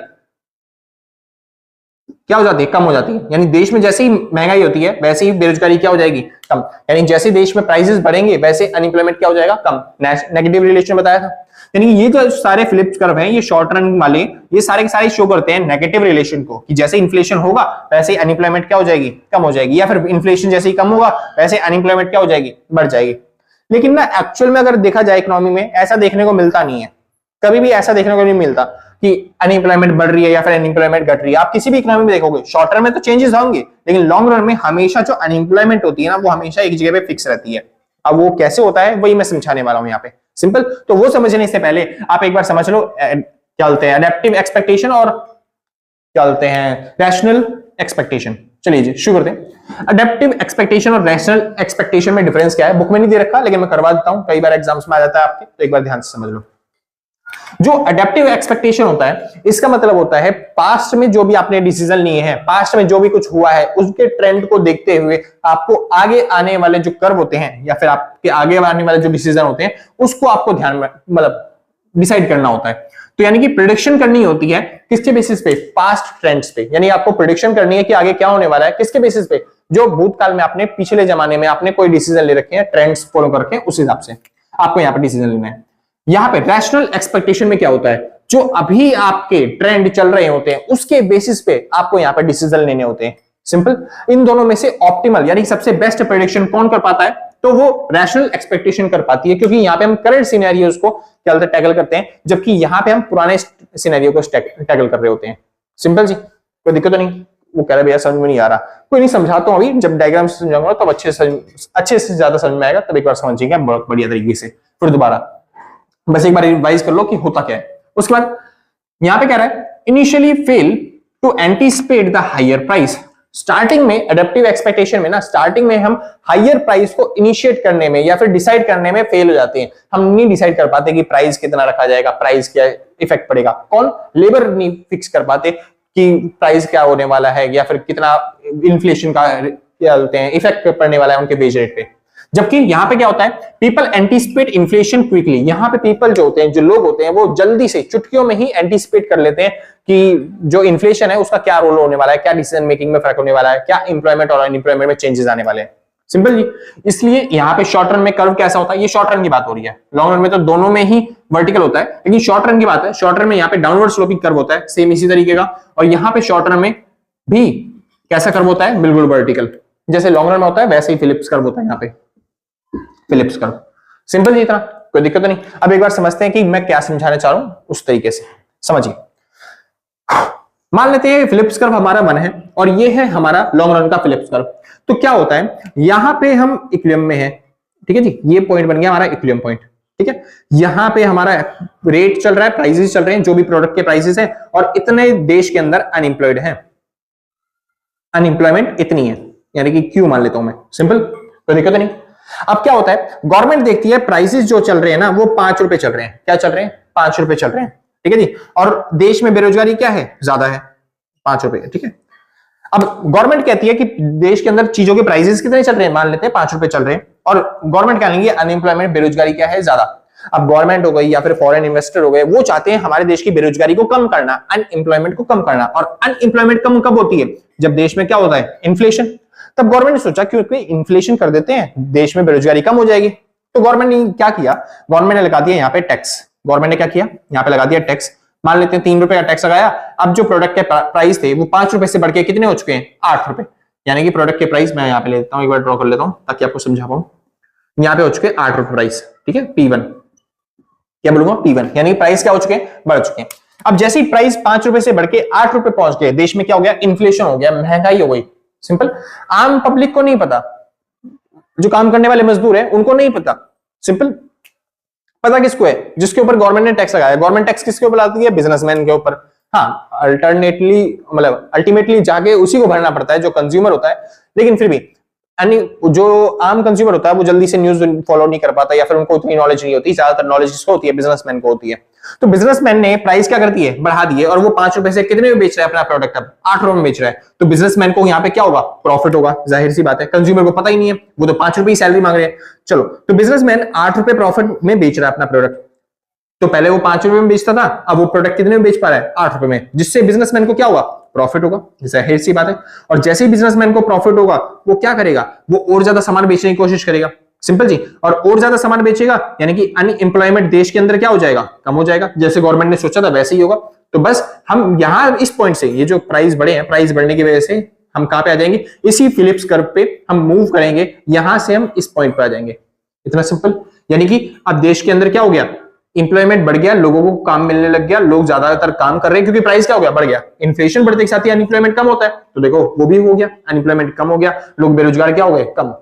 क्या हो जाती है, कम हो जाती है। यानी देश में जैसे ही महंगाई होती है वैसे ही बेरोजगारी क्या हो जाएगी, कम। यानी जैसे देश में प्राइसेस बढ़ेंगे वैसे अनएम्प्लॉयमेंट क्या हो जाएगा, कम। नेगेटिव रिलेशन बताया था। यानी ये जो सारे फिलिप्स कर्व हैं, ये शॉर्ट रन वाले, ये सारे के सारे शो करते हैं नेगेटिव रिलेशन को, कि जैसे इन्फ्लेशन होगा वैसे ही अनएम्प्लॉयमेंट क्या हो जाएगी, कम हो जाएगी, या फिर इन्फ्लेशन जैसे ही कम होगा वैसे अनएम्प्लॉयमेंट क्या हो जाएगी, बढ़ जाएगी। लेकिन ना एक्चुअल में अगर देखा जाए इकोनॉमी में ऐसा देखने को मिलता नहीं है, कभी भी ऐसा देखने को नहीं मिलता कि अनएम्प्लॉयमेंट बढ़ रही है या फिर अनएम्प्लॉयमेंट घट रही है। आप किसी भी इकोनॉमी में देखोगे शॉर्ट रन में तो चेंजेस होंगे, लेकिन लॉन्ग रन में हमेशा जो अनएम्प्लॉयमेंट होती है ना वो हमेशा एक जगह पे फिक्स रहती है। अब वो कैसे होता है वही मैं समझाने वाला हूं यहाँ पे, सिंपल। तो वो समझने से पहले आप एक बार समझ लो क्या बोलते हैं अडेप्टिव एक्सपेक्टेशन और क्या बोलते हैं रैशनल एक्सपेक्टेशन। चलिए जी शुरू करते हैं। अडेप्टिव एक्सपेक्टेशन और रैशनल एक्सपेक्टेशन में डिफरेंस क्या है, बुक में नहीं दे रखा लेकिन मैं करवा देता हूं, कई बार एग्जाम्स में आ जाता है आपके, तो एक बार ध्यान से समझ लो। जो अडेप्टिव एक्सपेक्टेशन होता है इसका मतलब होता है पास्ट में जो भी आपने डिसीजन लिए हैं, पास्ट में जो भी कुछ हुआ है उसके ट्रेंड को देखते हुए आपको आगे आने वाले जो कर्व होते हैं या फिर आपके आगे आने वाले जो डिसीजन होते हैं उसको आपको ध्यान में मतलब डिसाइड करना होता है। तो यानी कि प्रिडिक्शन करनी होती है किसके बेसिस पे, पास्ट ट्रेंड्स पे। यानी आपको प्रिडिक्शन करनी है कि आगे क्या होने वाला है, किसके बेसिस पे, जो भूतकाल में आपने पिछले जमाने में आपने कोई डिसीजन ले रखे हैं ट्रेंड्स फॉलो करके, उस हिसाब से आपको यहाँ पे डिसीजन लेना है। यहाँ पे रैशनल एक्सपेक्टेशन में क्या होता है, जो अभी आपके ट्रेंड चल रहे होते हैं उसके बेसिस पे आपको यहाँ पे डिसीजन लेने होते हैं। सिंपल। इन दोनों में से ऑप्टिमल यानी सबसे बेस्ट प्रेडिक्शन कौन कर पाता है, तो वो रैशनल एक्सपेक्टेशन कर पाती है, क्योंकि यहाँ पे हम करंट सिनेरियोस को क्या होता है टैकल करते हैं, जबकि यहाँ पे हम पुराने सिनेरियो को टैकल कर रहे होते हैं। सिंपल जी, कोई दिक्कत तो नहीं। वो कह रहे भैया समझ में नहीं आ रहा, कोई नहीं, समझाता हूं अभी, जब डायग्राम से समझाऊंगा तब अच्छे से ज्यादा समझ में आएगा, तब एक बार समझिएगा बहुत बढ़िया तरीके से, फिर दोबारा बस एक बार रिवाइज कर लो कि होता क्या है। उसके बाद यहां पे कह रहा है initially fail to anticipate the higher price. Starting में एडेप्टिव एक्सपेक्टेशन में ना, स्टार्टिंग में हम हायर प्राइस को इनिशिएट करने में या फिर डिसाइड करने में फेल हो जाते हैं। हम नहीं डिसाइड कर पाते कि प्राइस कितना रखा जाएगा, प्राइस क्या इफेक्ट पड़ेगा, कौन लेबर नहीं फिक्स कर पाते कि प्राइस क्या होने वाला है या फिर कितना इन्फ्लेशन का क्या बोलते हैं इफेक्ट पड़ने वाला है उनके वेज रेट पे। जबकि यहाँ पे क्या होता है, पीपल एंटीसिपेट इन्फ्लेशन क्विकली। यहाँ पे पीपल जो होते हैं, जो लोग होते हैं, वो जल्दी से चुटकियों में ही एंटीसिपेट कर लेते हैं कि जो इन्फ्लेशन है उसका क्या रोल होने वाला है, क्या डिसीजन मेकिंग में फर्क होने वाला है, क्या इंप्लॉयमेंट और अनएम्प्लॉयमेंट में चेंजेस आने वाले हैं। सिंपल जी। इसलिए यहाँ पे शॉर्ट रन में कर्व कैसा होता है, ये शॉर्ट रन की बात हो रही है, लॉन्ग रन में तो दोनों में ही वर्टिकल होता है, लेकिन शॉर्ट रन की बात है, शॉर्ट रन में यहाँ पे डाउनवर्ड स्लोपिंग कर्व होता है सेम इसी तरीके का, और यहाँ पे शॉर्ट रन में भी कैसा कर्व होता है, बिल्कुल वर्टिकल, जैसे लॉन्ग रन में होता है वैसे ही फिलिप्स कर्व होता है यहाँ पे, फिलिप्स कर्व। सिंपल जी, इतना कोई दिक्कत तो नहीं। अब एक बार समझते हैं कि मैं क्या समझाना चाह रहा हूं, उस तरीके से समझिए। मान लेते हैं फिलिप्स कर्व हमारा 1 है और ये है हमारा लॉन्ग रन का फिलिप्स कर्व। तो क्या होता है, यहां पे हम इक्विलिब्रियम में है, ठीक है जी, ये पॉइंट बन गया हमारा इक्विलिब्रियम पॉइंट, ठीक है। यहां पे हमारा रेट चल रहा है, प्राइसेस चल रहे हैं, जो भी प्रोडक्ट के प्राइसेस हैं, और इतने देश के अंदर अनएम्प्लॉयड है, अनएम्प्लॉयमेंट इतनी है, यानी कि क्यू मान लेता हूं मैं। सिंपल, कोई दिक्कत नहीं। अब क्या होता है, गवर्नमेंट देखती है प्राइसेस जो चल रहे हैं ना वो 5 रुपए चल रहे हैं, क्या चल रहे हैं, 5 रुपए चल रहे हैं, ठीक है जी, और देश में बेरोजगारी क्या है, ज्यादा है, 5 रुपए, ठीक है। अब गवर्नमेंट कहती है कि देश के अंदर चीजों के प्राइसेस कितने चल रहे हैं, मान लेते हैं 5 रुपए चल रहे हैं, और गवर्नमेंट कह लेंगे अनएम्प्लॉयमेंट बेरोजगारी क्या है, ज्यादा। अब गवर्नमेंट हो गई या फिर फॉरेन इन्वेस्टर हो गए, वो चाहते हैं हमारे देश की बेरोजगारी को कम करना, अनएम्प्लॉयमेंट को कम करना, और अनएम्प्लॉयमेंट कम कब होती है, जब देश में क्या होता है, इन्फ्लेशन। तब गवर्नमेंट ने सोचा क्योंकि इन्फ्लेशन कर देते हैं, देश में बेरोजगारी कम हो जाएगी, तो गवर्नमेंट ने क्या किया, गवर्नमेंट ने लगा दिया यहाँ पे टैक्स। गवर्नमेंट ने क्या किया, यहाँ पे लगा दिया टैक्स। मान लेते हैं 3 रुपए का टैक्स लगाया, अब जो प्रोडक्ट के प्राइस थे वो 5 रुपए से बढ़ के कितने हो चुके हैं, 8 रुपए, यानी कि प्रोडक्ट के प्राइस मैं यहाँ पे लेता हूँ, एक बार ड्रॉ कर लेता हूँ ताकि आपको समझा पाऊं। यहाँ पे हो चुके 8 रुपए प्राइस, ठीक है, P1, क्या बोलूंगा, P1, यानी प्राइस क्या हो चुके हैं, बढ़ चुके हैं। अब जैसे ही प्राइस 5 रुपए से बढ़ के 8 रुपए पहुंच गए, देश में क्या हो गया, इन्फ्लेशन हो गया, महंगाई हो गई। सिंपल। आम पब्लिक को नहीं पता, जो काम करने वाले मजदूर हैं उनको नहीं पता। सिंपल। पता किसको है, जिसके ऊपर गवर्नमेंट ने टैक्स लगाया। गवर्नमेंट टैक्स किसके ऊपर लाती है, बिजनेसमैन के ऊपर। हाँ, अल्टरनेटली मतलब अल्टीमेटली जाके उसी को भरना पड़ता है जो कंज्यूमर होता है, लेकिन फिर भी जो आम कंज्यूमर होता है वो जल्दी से न्यूज फॉलो नहीं कर पाता, या फिर उनको उतनी नॉलेज नहीं होती। ज्यादातर नॉलेज किसको होती है, बिजनेसमैन को होती है। तो बिजनेसमैन ने प्राइस क्या कर दी है, बढ़ा दी है, और वो 5 रुपए से कितने में बेच रहा है अपना प्रोडक्ट, अब 8 रुपए में बेच रहा है। तो बिजनेसमैन को यहाँ पे क्या होगा, प्रॉफिट होगा, जाहिर सी बात है। कंज्यूमर को पता ही नहीं है, वो तो 5 रुपए की सैलरी मांग रहे हैं। चलो, तो बिजनेसमैन 8 रुपए प्रॉफिट में बेच रहा है अपना प्रोडक्ट। तो पहले वो 5 रुपए में बेचता था, अब वो प्रोडक्ट कितने में बेच पा रहा है, 8 रुपए में, जिससे बिजनेसमैन को क्या होगा, प्रॉफिट होगा, जाहिर सी बात है। और जैसे ही बिजनेसमैन को प्रॉफिट होगा, वो क्या करेगा, वो और ज्यादा सामान बेचने की कोशिश करेगा। सिंपल जी। और ज्यादा सामान बेचेगा, यानी कि अनएम्प्लॉयमेंट देश के अंदर क्या हो जाएगा, कम हो जाएगा। जैसे गवर्नमेंट ने सोचा था वैसे ही होगा। तो बस हम यहां इस पॉइंट से, ये जो प्राइस बढ़े हैं, प्राइस बढ़ने की वजह से हम कहां पे आ जाएंगे, इसी फिलिप्स कर्व पे हम मूव करेंगे, यहां से हम इस पॉइंट पे आ जाएंगे। इतना सिंपल। यानी कि अब देश के अंदर क्या हो गया, इंप्लॉयमेंट बढ़ गया, लोगों को काम मिलने लग गया, लोग ज्यादातर काम कर रहे हैं, क्योंकि प्राइस क्या हो गया, बढ़ गया। इन्फ्लेशन बढ़ने के साथ ही अनएम्प्लॉयमेंट कम होता है, तो देखो वो भी हो गया, अनएम्प्लॉयमेंट कम हो गया, लोग बेरोजगार क्या हो गए, कम।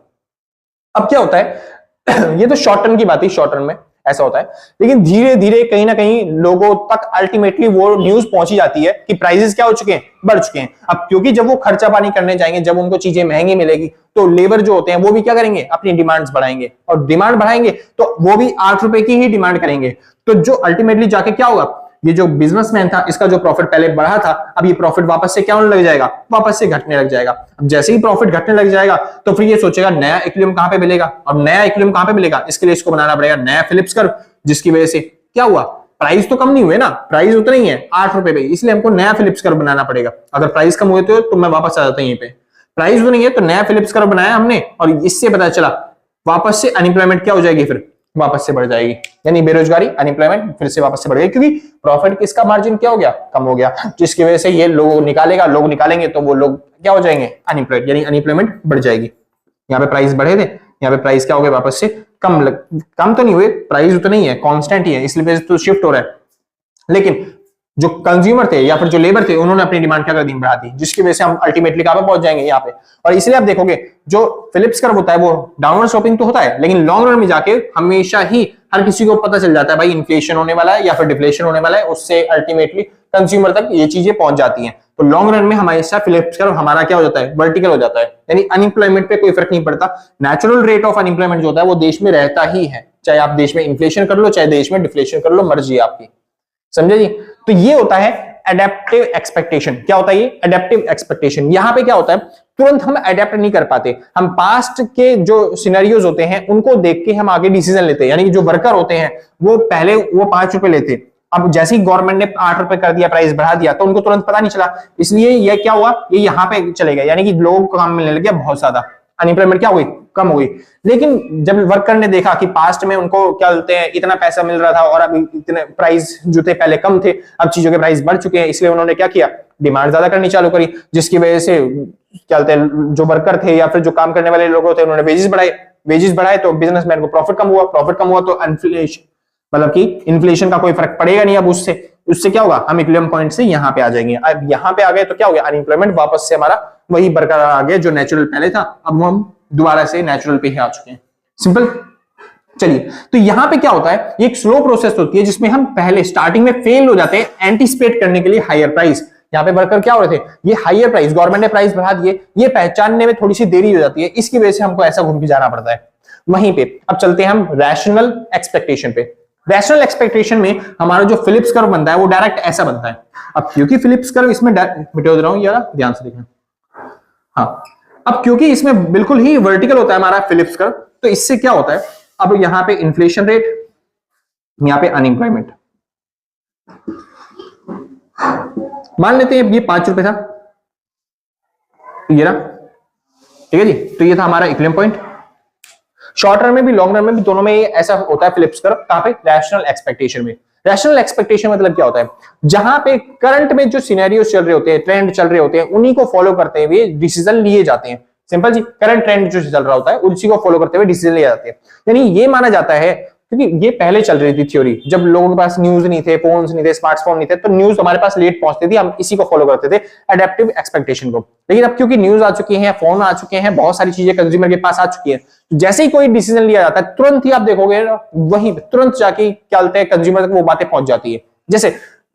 अब क्या होता है ये तो शॉर्ट टर्म की बात है, शॉर्ट टर्म में ऐसा होता है, लेकिन धीरे धीरे कहीं ना कहीं लोगों तक अल्टीमेटली वो न्यूज पहुंची जाती है कि प्राइसेस क्या हो चुके हैं, बढ़ चुके हैं। अब क्योंकि जब वो खर्चा पानी करने जाएंगे, जब उनको चीजें महंगी मिलेगी, तो लेबर जो होते हैं वो भी क्या करेंगे, अपनी डिमांड्स बढ़ाएंगे, और डिमांड बढ़ाएंगे तो वो भी 8 रुपए की ही डिमांड करेंगे। तो जो अल्टीमेटली जाके क्या होगा, ये जो बिजनेसमैन था, इसका जो प्रॉफिट पहले बढ़ा था, अब ये प्रॉफिट वापस से क्या होने लग जाएगा, वापस से घटने लग जाएगा। अब जैसे ही प्रॉफिट घटने लग जाएगा, तो फिर ये सोचेगा नया इक्विलिब्रियम कहां पे मिलेगा। अब नया इक्विलिब्रियम कहां पे मिलेगा, इसके लिए इसको बनाना पड़ेगा नया फिलिप्स कर्व, जिसकी वजह से क्या हुआ, प्राइस तो कम नहीं हुए ना, प्राइस उतना ही है 8 रुपए पे, इसलिए हमको नया फिलिप्स कर्व बनाना पड़ेगा। अगर प्राइस कम हुए तो मैं वापस आ जाता यहीं पे। प्राइस तो नहीं है, तो नया फिलिप्स कर्व बनाया हमने और इससे पता चला वापस से अनएम्प्लॉयमेंट क्या हो जाएगी, फिर वापस से बढ़ जाएगी, यानी बेरोजगारी अनएम्प्लॉयमेंट फिर से वापस से बढ़ गई, क्योंकि प्रॉफिट किसका मार्जिन क्या हो गया, कम हो गया, जिसकी वजह से ये लोग निकालेगा, लोग निकालेंगे तो वो लोग क्या हो जाएंगे, अनएम्प्लॉयड, यानी अनएम्प्लॉयमेंट बढ़ जाएगी। यहाँ पे प्राइस बढ़े थे, यहाँ पे प्राइस क्या हो गया, वापस से कम तो नहीं हुए, प्राइस उतना ही है, कांस्टेंट ही है, इसलिए तो शिफ्ट हो रहा है, लेकिन जो कंज्यूमर थे या फिर जो लेबर थे उन्होंने अपनी डिमांड क्या कर दी, बढ़ा दी, जिसकी वजह से हम अल्टीमेटली कहां पे पहुंच जाएंगे, यहाँ पे। और इसलिए आप देखोगे जो फिलिप्स कर्व होता है वो डाउनवर्ड स्लोपिंग तो होता है, लेकिन लॉन्ग रन में जाके हमेशा ही हर किसी को पता चल जाता है भाई इन्फ्लेशन होने वाला है या फिर डिफ्लेशन होने वाला है, उससे अल्टीमेटली कंज्यूमर तक ये चीजें पहुंच जाती हैं। तो लॉन्ग रन में हमेशा फिलिप्स कर्व हमारा क्या हो जाता है, वर्टिकल हो जाता है, यानी अनएम्प्लॉयमेंट पे कोई फर्क नहीं पड़ता। नेचुरल रेट ऑफ अनएम्प्लॉयमेंट जो होता है वो देश में रहता ही है, चाहे आप देश में इन्फ्लेशन कर लो चाहे देश में डिफ्लेशन कर लो, मर्जी है आपकी, समझे जी। तो ये होता है एडेप्टिव एक्सपेक्टेशन। क्या होता है ये एडेप्टिव एक्सपेक्टेशन? यहां पे क्या होता है, तुरंत हम अडेप्ट नहीं कर पाते, हम पास्ट के जो सिनेरियोज होते हैं उनको देख के हम आगे डिसीजन लेते हैं, यानी कि जो वर्कर होते हैं वो पहले वो 5 रुपए लेते, अब जैसे ही गवर्नमेंट ने 8 रुपए कर दिया, प्राइस बढ़ा दिया, तो उनको तुरंत पता नहीं चला, इसलिए ये क्या हुआ, ये यहाँ पे चले गए, यानी कि लोगों को काम मिलने लग गया बहुत ज्यादा, अनएम्प्लॉयमेंट क्या हो गई, कम हो गई। लेकिन जब वर्कर ने देखा कि पास्ट में उनको क्या बोलते हैं इतना पैसा मिल रहा था और अब इतने प्राइस जो थे पहले कम थे, अब चीजों के प्राइस बढ़ चुके हैं, इसलिए उन्होंने क्या किया, डिमांड ज्यादा करनी चालू करी, जिसकी वजह से क्या बोलते हैं जो वर्कर थे या फिर जो काम करने वाले लोग थे उन्होंने वेजेस बढ़ाए तो बिजनेसमैन को प्रॉफिट कम हुआ तो इन्फ्लेशन मतलब कि इन्फ्लेशन का कोई फर्क पड़ेगा नहीं, अब उससे क्या होगा, हम इक्विलिब्रियम पॉइंट से यहाँ पे आ जाएंगे। अब यहाँ पे आ गए तो क्या हो गया, अनएम्प्लॉयमेंट वापस से हमारा वही बरकरार आ गया जो नेचुरल पहले था, अब हम दोबारा से नेचुरल पे ही आ चुके हैं। सिंपल। चलिए, तो यहां पे क्या होता है, ये एक स्लो प्रोसेस होती है जिसमें हम पहले स्टार्टिंग में फेल हो जाते हैं एंटीसिपेट करने के लिए हायर प्राइस। यहाँ पे वर्कर क्या हो रहे थे, ये हायर प्राइस, गवर्नमेंट ने प्राइस बढ़ा दिए, ये पहचानने में थोड़ी सी देरी हो जाती है, इसकी वजह से हमको ऐसा घूम के जाना पड़ता है। वहीं पे अब चलते हैं हम रैशनल एक्सपेक्टेशन पे। रैशनल एक्सपेक्टेशन में हमारा जो फिलिप्स कर्व बनता है वो डायरेक्ट ऐसा बनता है। अब क्योंकि फिलिप्स कर्व इसमें मिटा दे रहा हूं, यार ध्यान से देखें, हाँ, अब क्योंकि इसमें बिल्कुल ही वर्टिकल होता है हमारा फिलिप्स कर्व, तो इससे क्या होता है, अब यहां पे इन्फ्लेशन रेट, यहां पे अनएम्प्लॉयमेंट, मान लेते हैं ये 5 रुपए था, ये रहा, ठीक है जी, तो ये था हमारा इक्विलिब्रियम पॉइंट। शॉर्ट रन में भी लॉन्ग रन में भी दोनों में ये ऐसा होता है फिलिप्स कर्व, कहां पे, रैशनल एक्सपेक्टेशन में। रैशनल एक्सपेक्टेशन मतलब क्या होता है, जहां पे करंट में जो सिनेरियोस चल रहे होते हैं, ट्रेंड चल रहे होते हैं, उन्हीं को फॉलो करते हुए डिसीजन लिए जाते हैं। सिंपल जी, करंट ट्रेंड जो चल रहा होता है उसी को फॉलो करते हुए डिसीजन लिए जाते हैं। यानी ये माना जाता है, क्योंकि ये पहले चल रही थी थ्योरी, जब लोगों के पास न्यूज नहीं थे, फोन्स नहीं थे, स्मार्टफोन नहीं थे, तो न्यूज हमारे पास लेट पहुंचती थी, हम इसी को फॉलो करते थे, एडेप्टिव एक्सपेक्टेशन को। लेकिन अब क्योंकि न्यूज आ चुकी है, फोन आ चुके हैं, बहुत सारी चीजें कंज्यूमर के पास आ चुकी है, जैसे ही कोई डिसीजन लिया जाता है तुरंत ही आप देखोगे वहीं तुरंत जाके क्या बोलते हैं कंज्यूमर तक वो बातें पहुंच जाती है। जैसे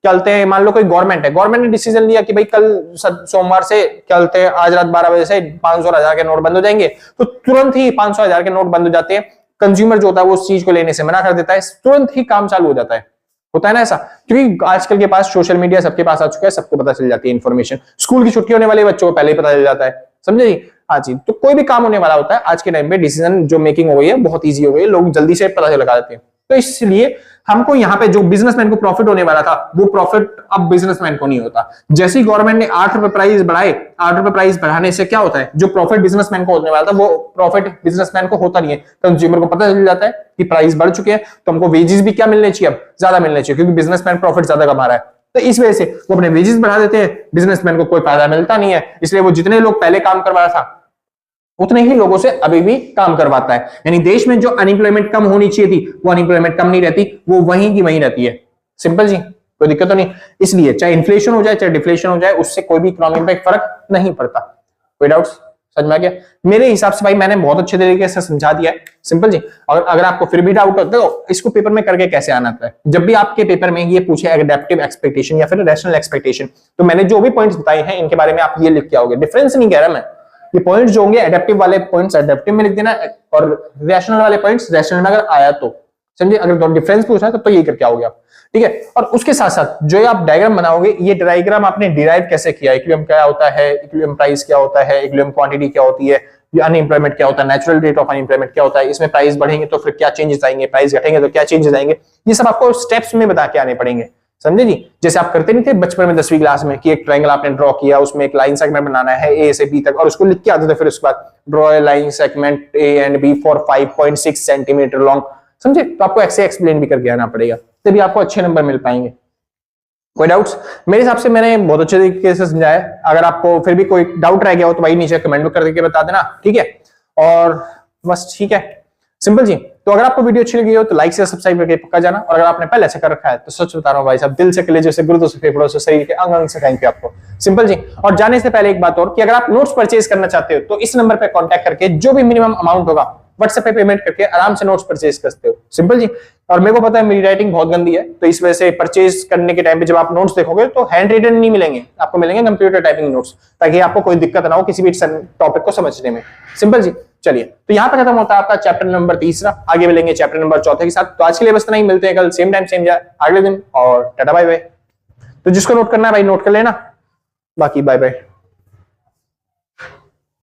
चलते हैं, मान लो कोई गवर्नमेंट ने डिसीजन लिया कि भाई कल सोमवार से चलते हैं, आज रात 12 बजे से 500 और 1000 के नोट बंद हो जाएंगे, तो तुरंत ही 500 1000 के नोट बंद हो जाते हैं। कंज्यूमर जो होता है वो उस चीज को लेने से मना कर देता है, तुरंत ही काम चालू हो जाता है। होता है ना ऐसा, क्योंकि आजकल के पास सोशल मीडिया सबके पास आ चुका है, सबको पता चल जाती है इन्फॉर्मेशन। स्कूल की छुट्टी होने वाले बच्चों को पहले ही पता चल जाता है, समझे जी। हाँ जी, तो कोई भी काम होने वाला होता है आज के टाइम पे डिसीजन जो मेकिंग हो गई है बहुत ईजी हो गई है, लोग जल्दी से पता लगा देते हैं। तो इसलिए हमको यहाँ पे जो बिजनेसमैन को प्रॉफिट होने वाला था वो प्रॉफिट अब बिजनेसमैन को नहीं होता। जैसे ही गवर्नमेंट ने 8 रुपए प्राइस बढ़ाए, 8 रुपए प्राइस बढ़ाने से क्या होता है, जो प्रॉफिट बिजनेसमैन को होने वाला था वो प्रॉफिट बिजनेसमैन को होता नहीं है। कंज्यूमर को पता चल जाता है कि प्राइस बढ़ चुके हैं, तो हमको वेजेस भी क्या मिलने चाहिए, अब ज्यादा मिलने चाहिए, क्योंकि बिजनेसमैन प्रॉफिट ज्यादा कमा रहा है। तो इस वजह से वो अपने वेजेस बढ़ा देते हैं, बिजनेसमैन को कोई फायदा मिलता नहीं है, इसलिए वो जितने लोग पहले काम करवा रहा था उतने ही लोगों से अभी भी काम करवाता है। यानी देश में जो अनएम्प्लॉयमेंट कम होनी चाहिए थी वो अनएम्प्लॉयमेंट कम नहीं रहती, वो वहीं की वहीं रहती है। सिंपल जी, कोई दिक्कत तो नहीं। इसलिए चाहे इन्फ्लेशन हो जाए चाहे डिफ्लेशन हो जाए, उससे कोई भी इकोनॉमी पे फर्क नहीं पड़ता। कोई डाउट्स, समझ में आ गया? मेरे हिसाब से भाई मैंने बहुत अच्छे तरीके से समझा दिया है। सिंपल जी, अगर आपको फिर भी डाउट होता है तो इसको पेपर में करके कैसे आना है, जब भी आपके पेपर में ये पूछे एडेप्टिव एक्सपेक्टेशन या फिर रैशनल एक्सपेक्टेशन, तो मैंने जो भी पॉइंट्स बताए हैं इनके बारे में आप ये लिख के आओगे। डिफरेंस नहीं कह रहा मैं, ये पॉइंट्स जो होंगे एडेप्टिव वाले पॉइंट्स एडेप्टिव में लिख देना और रैशनल वाले पॉइंट्स रैशनल में अगर आया तो समझे। अगर डिफरेंस पूछना है तो ये करके आओगे आप, ठीक है। और उसके साथ साथ जो आप डायग्राम बनाओगे, ये डायग्राम आपने डिराइव कैसे किया, इक्विलिब्रियम क्या होता है, इक्विलिब्रियम प्राइस क्या होता है, इक्विलिब्रियम क्वांटिटी क्या होती है, अनएम्प्लॉयमेंट क्या होता है, नेचुरल रेट ऑफ अनएम्प्लॉयमेंट क्या होता है, इसमें प्राइस बढ़ेंगे तो फिर क्या चेंजेस आएंगे, प्राइस घटेंगे तो क्या चेंजेस आएंगे, ये सब आपको स्टेप्स में बता के आने पड़ेंगे। समझे जी? जैसे आप करते नहीं थे बचपन में 10वीं क्लास में कि एक ट्रायंगल आपने ड्रॉ किया, उसमें एक लाइन सेगमेंट बनाना है ए से बी तक और उसको लिख के आते थे, फिर उसके बाद draw a line segment A and B for 5.6 centimetre long, समझे? तो आपको ऐसे एक्सप्लेन भी करके आना पड़ेगा, तभी आपको अच्छे नंबर मिल पाएंगे। कोई डाउट्स? मेरे हिसाब से मैंने बहुत अच्छे तरीके से समझाया है। अगर आपको फिर भी कोई डाउट रह गया हो तो भाई नीचे कमेंट में कर देके बता देना, ठीक है? और बस ठीक है, सिंपल जी। तो अगर आपको वीडियो अच्छी लगी हो तो लाइक से सब्सक्राइब करके पक्का जाना, और अगर आपने पहले से कर रखा है तो सच बता रहा हूं भाई साहब, दिल से, कलेजे से, गुर्दों से, फेफड़ों से, शरीर के अंग अंग से कहेंगे आपको, सिंपल जी। और जाने से पहले एक बात और कि अगर आप नोट्स परचेज करना चाहते हो तो इस नंबर पे कांटेक्ट करके जो भी मिनिमम अमाउंट होगा व्हाट्सएप पे पेमेंट करके आराम से नोट्स परचेज कर सकते हो, सिंपल जी। और मेरे को पता है मेरी राइटिंग बहुत गंदी है, तो इस वजह से परचेज करने के टाइम पे जब आप नोट्स देखोगे तो हैंड रिटन नहीं मिलेंगे, आपको मिलेंगे कंप्यूटर टाइपिंग नोट्स, ताकि आपको कोई दिक्कत ना हो किसी भी टॉपिक को समझने में, सिंपल जी। चलिए, तो यहां पर खत्म होता है आपका चैप्टर नंबर 3, आगे मिलेंगे चैप्टर नंबर 4 के साथ। तो आज के लिए बस इतना ही, मिलते हैं कल सेम टाइम सेम अगले दिन, और टाटा बाय बाय। तो जिसको नोट करना है भाई नोट कर लेना, बाकी बाय बाय।